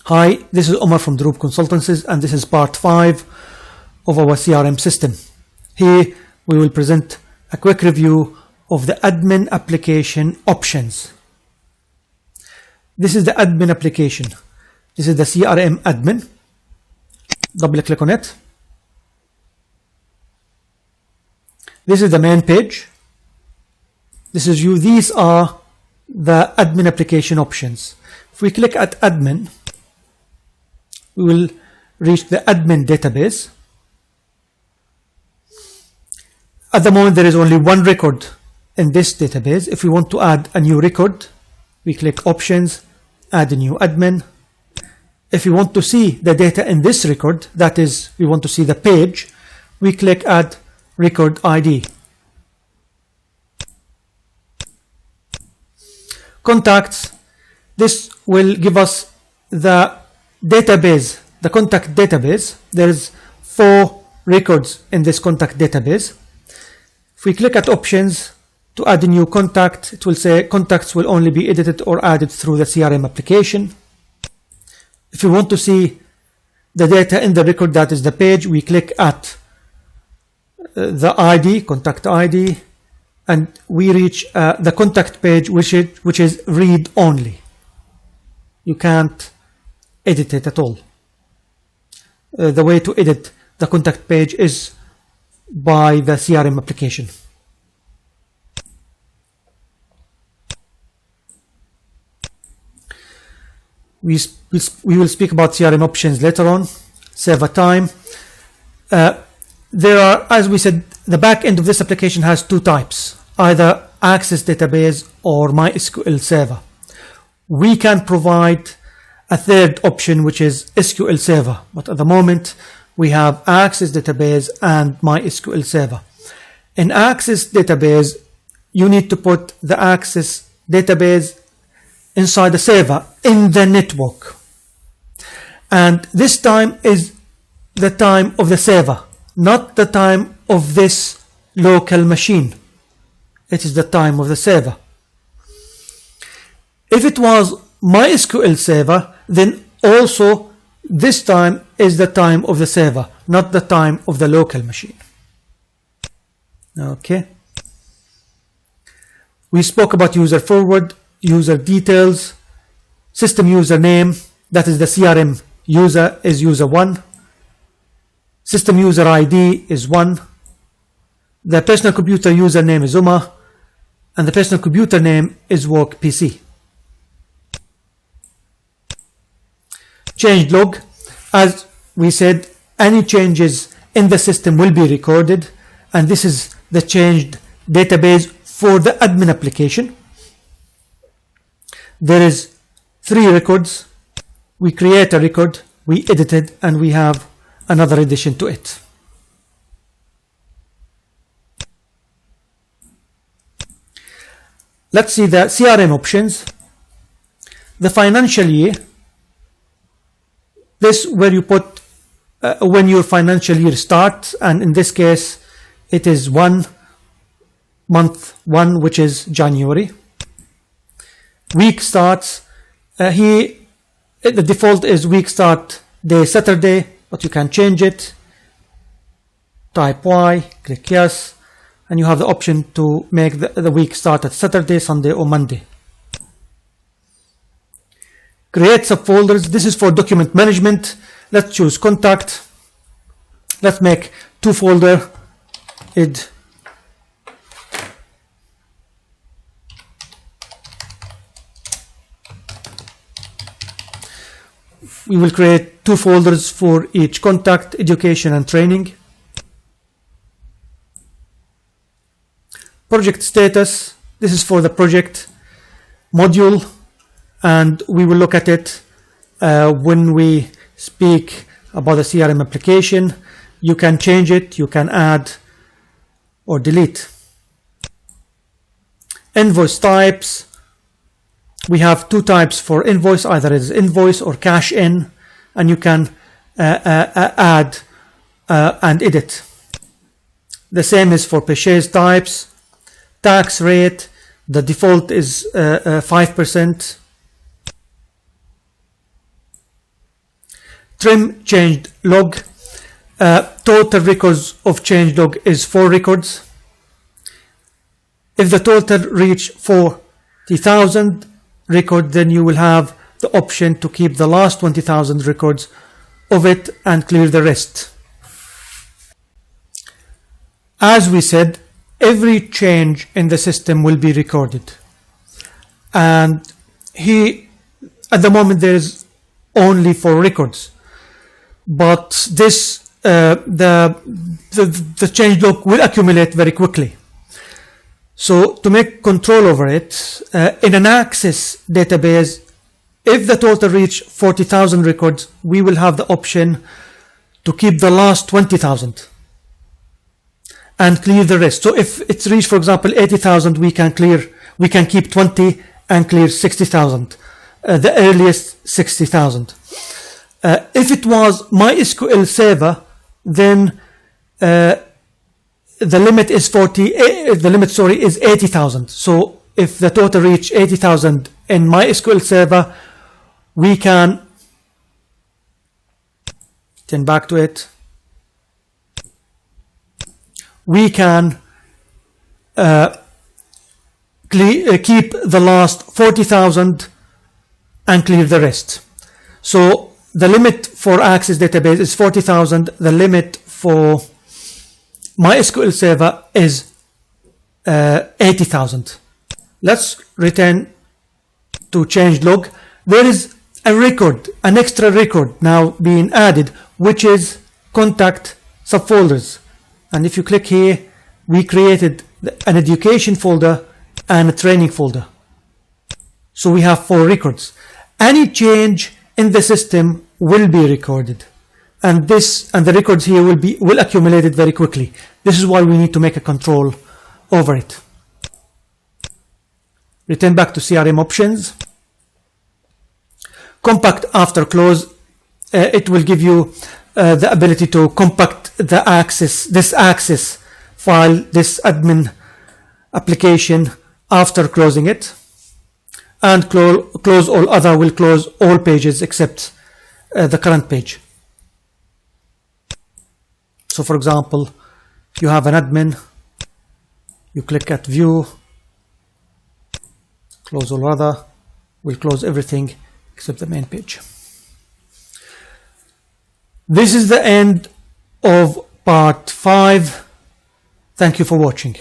Hi, this is Omar from Droop Consultancies, and this is part 5 of our CRM system. Here we will present a quick review of the admin application options. This is the admin application. This is the CRM admin. Double click on it. This is the main page. This is you. These are the admin application options. If we click at admin, we will reach the admin database. At the moment there is only one record in this database. If we want to add a new record, we click options, add a new admin. If we want to see the data in this record, that is, we want to see the page, we click add record ID. Contacts, this will give us the database, the contact database. There's 4 records in this contact database. If we click at options to add a new contact, it will say contacts will only be edited or added through the CRM application. If we want to see the data in the record, that is the page, we click at the ID, contact ID, and we reach the contact page, which is read only. You can't edit it at all. The way to edit the contact page is by the CRM application. We will speak about CRM options later on. Save a time. There are, as we said, the back end of this application has 2 types, either Access Database or MySQL Server. We can provide a third option, which is SQL Server, but at the moment we have Access Database and MySQL Server. In Access Database, you need to put the Access Database inside the server in the network, and this time is the time of the server, not the time of this local machine. It is the time of the server. If it was MySQL Server, then also this time is the time of the server, not the time of the local machine. Okay. We spoke about user forward, user details, system username, that is the CRM user is user 1. System user ID is 1. The personal computer username is Uma, and the personal computer name is work PC. Change log, as we said, any changes in the system will be recorded, and this is the changed database for the admin application. There is 3 records. We create a record, we edit it, and we have another addition to it. Let's see the CRM options. The financial year, this where you put when your financial year starts, and in this case it is month 1, which is January. Week starts, here the default is week start day Saturday, but you can change it. Type Y, click yes, and you have the option to make the week start at Saturday, Sunday or Monday. Create subfolders, this is for document management. Let's choose contact. Let's make 2 folders. We will create 2 folders for each contact, education and training. Project status, this is for the project module, and we will look at it when we speak about the CRM application. You can change it, you can add or delete. Invoice types, we have 2 types for invoice, either as invoice or cash in, and you can add and edit. The same is for purchase types. Tax rate, the default is 5%. trim changed log. Total records of change log is 4 records. If the total reach 40,000 records, then you will have the option to keep the last 20,000 records of it and clear the rest. As we said, every change in the system will be recorded. And at the moment there is only 4 records. But this the change log will accumulate very quickly. So to make control over it, in an Access database, if the total reach 40,000 records, we will have the option to keep the last 20,000 and clear the rest. So if it's reached, for example, 80,000, we can keep 20 and clear 60,000, the earliest 60,000. If it was MySQL Server, then the limit is 80,000. So if the total reach 80,000 in MySQL Server, we can turn back to it. We can keep the last 40,000 and clear the rest. So the limit for Access database is 40,000. The limit for MySQL Server is 80,000. Let's return to change log. There is a record, an extra record now being added, which is contact subfolders. And if you click here, we created an education folder and a training folder. So we have 4 records. Any change in the system will be recorded, and the records here will accumulate it very quickly. This is why we need to make a control over it. Return back to CRM options. Compact after close. It will give you the ability to compact this Access file, this admin application, after closing it. And close all other will close all pages except the current page. So for example, if you have an admin, you click at view, close all other, will close everything except the main page. This is the end of part 5. Thank you for watching.